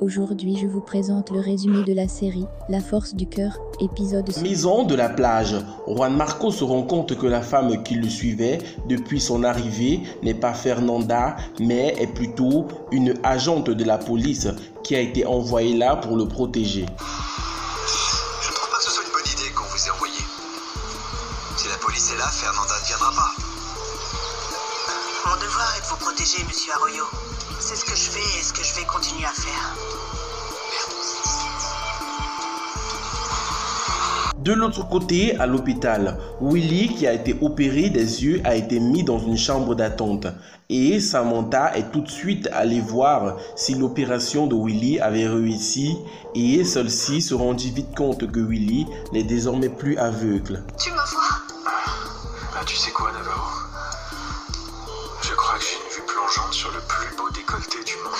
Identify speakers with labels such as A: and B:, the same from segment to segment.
A: Aujourd'hui, je vous présente le résumé de la série La force du cœur, épisode 6.
B: Maison de la plage. Juan Marco se rend compte que la femme qui le suivait depuis son arrivée n'est pas Fernanda, mais est plutôt une agente de la police qui a été envoyée là pour le protéger.
C: Je ne trouve pas que ce soit une bonne idée qu'on vous ait envoyé. Si la police est là, Fernanda ne viendra pas.
D: Mon devoir est de vous protéger, monsieur Arroyo. C'est ce que je fais et ce que je vais continuer à faire.
B: De l'autre côté, à l'hôpital, Willy, qui a été opéré des yeux, a été mis dans une chambre d'attente. Et Samantha est tout de suite allée voir si l'opération de Willy avait réussi. Et celle-ci se rendit vite compte que Willy n'est désormais plus aveugle.
D: Tu me vois?
C: Tu sais quoi, Navarro? Je crois que j'ai une vue plongeante sur le plus beau décolleté du monde.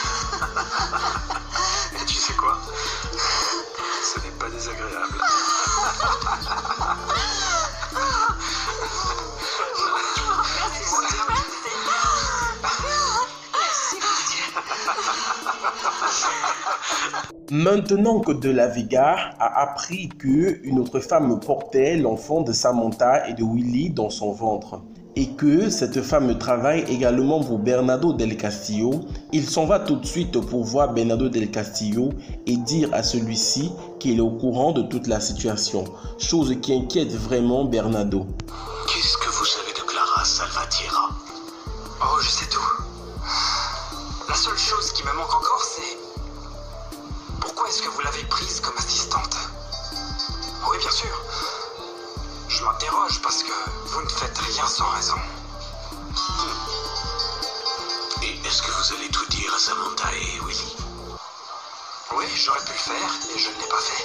C: Et tu sais quoi? Ce n'est pas désagréable.
B: Maintenant que De La Vega a appris qu'une autre femme portait l'enfant de Samantha et de Willy dans son ventre, et que cette femme travaille également pour Bernardo del Castillo, il s'en va tout de suite pour voir Bernardo del Castillo et dire à celui-ci qu'il est au courant de toute la situation, chose qui inquiète vraiment Bernardo.
C: Qu'est-ce que vous savez de Clara Salvatierra? Oh, je sais tout. La seule chose qui me manque encore, c'est... Pourquoi est-ce que vous l'avez prise comme assistante? Oui, bien sûr. Je m'interroge parce que vous ne faites rien sans raison. Et est-ce que vous allez tout dire à Samantha et Willy? Oui, j'aurais pu le faire et je ne l'ai pas fait.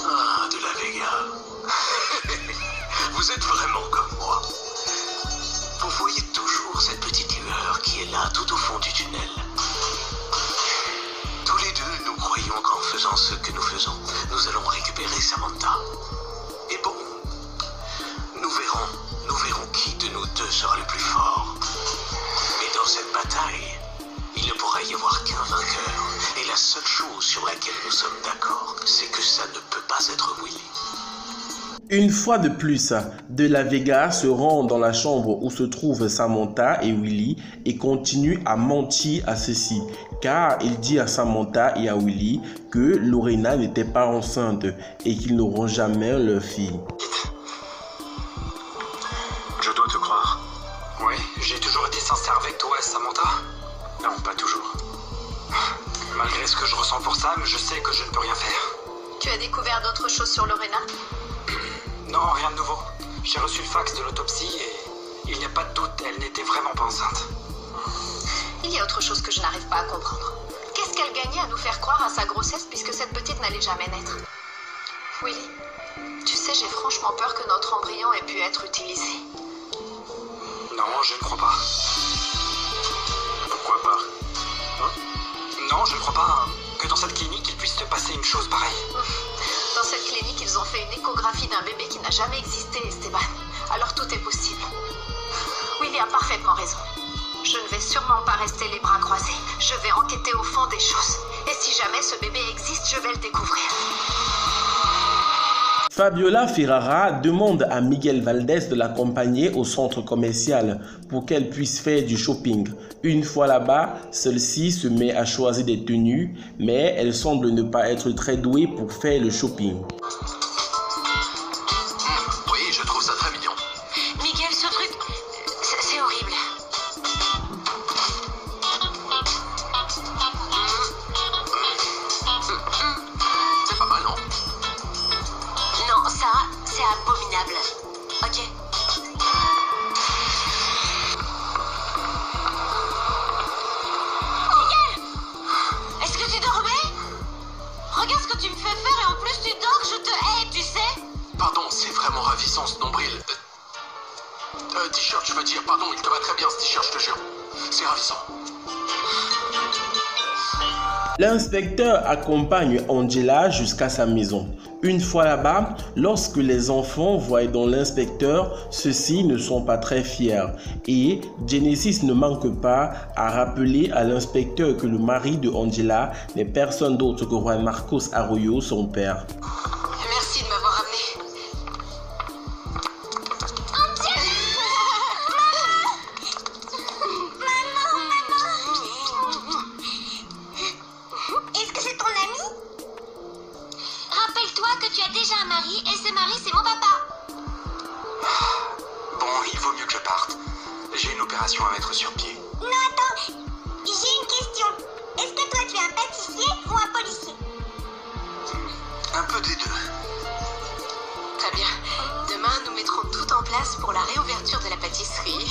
C: Ah, De La Vega. Vous êtes vraiment comme moi. Vous voyez toujours cette petite lueur qui est là tout au fond du tunnel. Tous les deux, nous croyons qu'en faisant ce que nous faisons, nous allons récupérer Samantha. Et bon, nous verrons qui de nous deux sera le plus fort. Mais dans cette bataille, il ne pourra y avoir qu'un vainqueur. Et la seule chose sur laquelle nous sommes d'accord, c'est que ça ne peut pas être Willy.
B: Une fois de plus, De La Vega se rend dans la chambre où se trouvent Samantha et Willy et continue à mentir à ceux-ci, car il dit à Samantha et à Willy que Lorena n'était pas enceinte et qu'ils n'auront jamais leur fille.
C: Je dois te croire. Oui, j'ai toujours été sincère avec toi, Samantha. Non, pas toujours. Malgré ce que je ressens pour Sam, je sais que je ne peux rien faire.
D: Tu as découvert d'autres choses sur Lorena?
C: Non, rien de nouveau. J'ai reçu le fax de l'autopsie et il n'y a pas de doute, elle n'était vraiment pas enceinte.
D: Il y a autre chose que je n'arrive pas à comprendre. Qu'est-ce qu'elle gagnait à nous faire croire à sa grossesse puisque cette petite n'allait jamais naître? Willy, tu sais, j'ai franchement peur que notre embryon ait pu être utilisé.
C: Non, je ne crois pas. Pourquoi pas? Non, je ne crois pas que dans cette clinique, il puisse te passer une chose pareille.
D: Dans cette clinique, ils ont fait une échographie d'un bébé qui n'a jamais existé, Esteban. Alors tout est possible. Willy a parfaitement raison. Je ne vais sûrement pas rester les bras croisés. Je vais enquêter au fond des choses. Et si jamais ce bébé existe, je vais le découvrir.
B: Fabiola Ferrara demande à Miguel Valdés de l'accompagner au centre commercial pour qu'elle puisse faire du shopping. Une fois là-bas, celle-ci se met à choisir des tenues, mais elle semble ne pas être très douée pour faire le shopping.
C: Oui, je trouve ça très mignon.
D: Miguel, ce truc, c'est horrible.
C: C'est pas mal, non?
D: Non, ça, c'est abominable. Ok? Miguel! Est-ce que tu dormais? Regarde ce que tu me fais faire et en plus tu dors, je te hais, tu sais?
C: Pardon, c'est vraiment ravissant ce nombril. T-shirt, je veux dire, pardon, il te va très bien ce t-shirt, je te jure. C'est ravissant.
B: L'inspecteur accompagne Angela jusqu'à sa maison. Une fois là-bas, lorsque les enfants voient dans l'inspecteur, ceux-ci ne sont pas très fiers. Et Genesis ne manque pas à rappeler à l'inspecteur que le mari de Angela n'est personne d'autre que Juan Marcos Arroyo, son père.
D: Merci de m'avoir ramené.
E: Est-ce que c'est ton ami? Rappelle-toi que tu as déjà un mari et ce mari c'est mon papa.
C: Bon, il vaut mieux que je parte. J'ai une opération à mettre sur pied.
E: Non, attends, j'ai une question. Est-ce que toi tu es un pâtissier ou un policier?
C: Un peu des deux.
D: Très bien. Demain, nous mettrons tout en place pour la réouverture de la pâtisserie.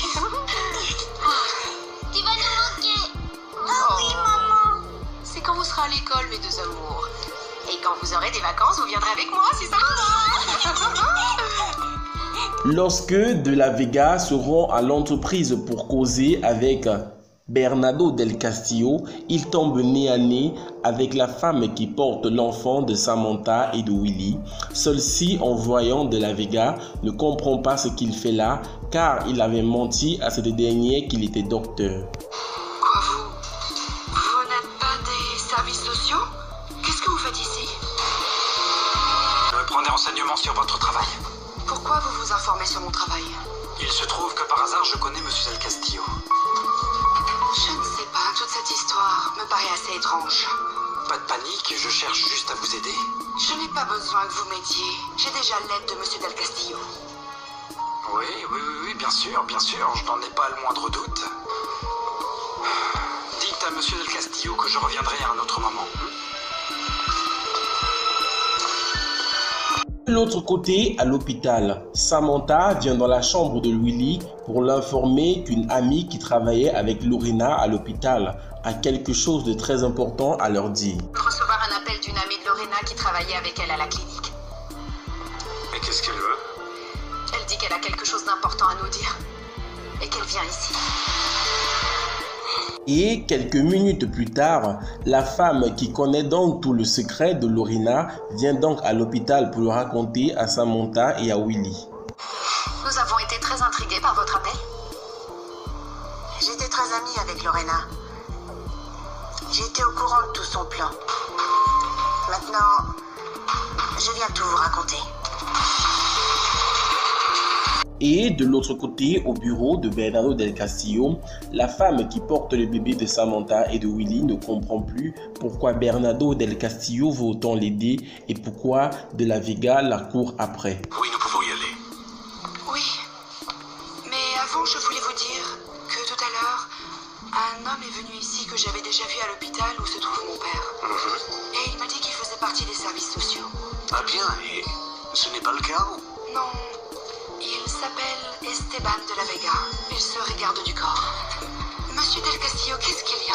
E: Tu vas nous manquer. Oh oui, maman.
D: C'est quand vous serez à l'école, mes deux amours. Et quand vous aurez des vacances, vous viendrez avec moi, si ça vous va.
B: Lorsque De La Vega se rend à l'entreprise pour causer avec Bernardo del Castillo, il tombe nez à nez avec la femme qui porte l'enfant de Samantha et de Willy. Celle-ci, en voyant De La Vega, ne comprend pas ce qu'il fait là, car il avait menti à cette dernière qu'il était docteur.
D: Quoi, vous n'êtes pas des services sociaux? Qu'est-ce que vous faites ici?
C: Je prends des renseignements sur votre travail.
D: Pourquoi vous vous informez sur mon travail?
C: Il se trouve que par hasard, je connais Monsieur Del Castillo.
D: Je ne sais pas, toute cette histoire me paraît assez étrange.
C: Pas de panique, je cherche juste à vous aider.
D: Je n'ai pas besoin que vous m'aidiez. J'ai déjà l'aide de Monsieur Del Castillo.
C: Oui, bien sûr, je n'en ai pas le moindre doute. Dites à Monsieur Del Castillo que je reviendrai à un autre moment.
B: De l'autre côté, à l'hôpital, Samantha vient dans la chambre de Willy pour l'informer qu'une amie qui travaillait avec Lorena à l'hôpital a quelque chose de très important à leur dire.
D: Recevoir un appel d'une amie de Lorena qui travaillait avec elle à la clinique.
C: Mais qu'est-ce qu'elle veut?
D: Elle dit qu'elle a quelque chose d'important à nous dire. Et qu'elle vient ici.
B: Et quelques minutes plus tard, la femme qui connaît donc tout le secret de Lorena vient donc à l'hôpital pour le raconter à Samantha et à Willy.
D: Nous avons été très intrigués par votre appel.
E: J'étais très amie avec Lorena. J'étais au courant de tout son plan. Maintenant, je viens tout vous raconter.
B: Et de l'autre côté, au bureau de Bernardo del Castillo, la femme qui porte le bébé de Samantha et de Willy ne comprend plus pourquoi Bernardo del Castillo veut autant l'aider et pourquoi De La Vega la court après.
C: Oui, nous pouvons y aller.
D: Oui. Mais avant, je voulais vous dire que tout à l'heure, un homme est venu ici que j'avais déjà vu à l'hôpital où se trouve mon père. Et il m'a dit qu'il faisait partie des services sociaux.
C: Ah bien, et ce n'est pas le cas ou...
D: Non. Il s'appelle Esteban De La Vega. Il serait garde du corps. Monsieur Del Castillo, qu'est-ce qu'il y a?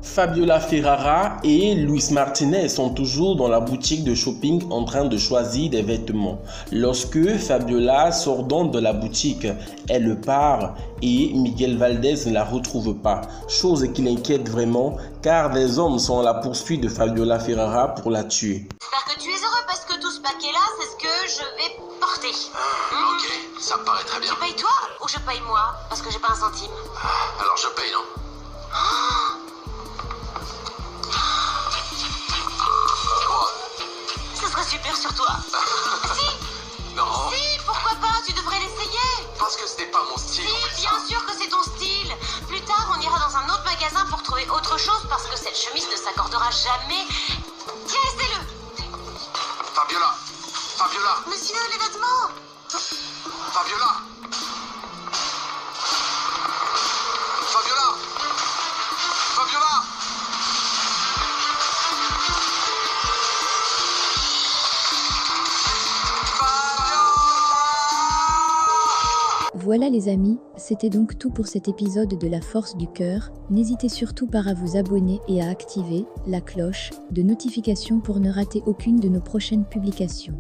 B: Fabiola Ferrara et Luis Martinez sont toujours dans la boutique de shopping en train de choisir des vêtements. Lorsque Fabiola sort donc de la boutique, elle part et Miguel Valdez ne la retrouve pas. Chose qui l'inquiète vraiment car des hommes sont à la poursuite de Fabiola Ferrara pour la tuer.
E: J'espère que tu es heureux parce que tout ce paquet-là, c'est ce que je vais porter.
C: Ok, ça me paraît très bien.
E: Tu payes toi ou je paye moi? Parce que j'ai pas un centime.
C: Alors je paye, non? Quoi?
E: Ce serait super sur toi. Si,
C: Non,
E: pourquoi pas? Tu devrais l'essayer.
C: parce que ce n'est pas mon style.
E: Si, bien sûr que c'est ton style. Plus tard, on ira dans un autre magasin pour trouver autre chose parce que cette chemise ne s'accordera jamais. Tiens, essaie-le.
C: Fabiola!
E: Monsieur, les vêtements.
C: Fabiola!
A: Voilà les amis, c'était donc tout pour cet épisode de La Force du Cœur. N'hésitez surtout pas à vous abonner et à activer la cloche de notification pour ne rater aucune de nos prochaines publications.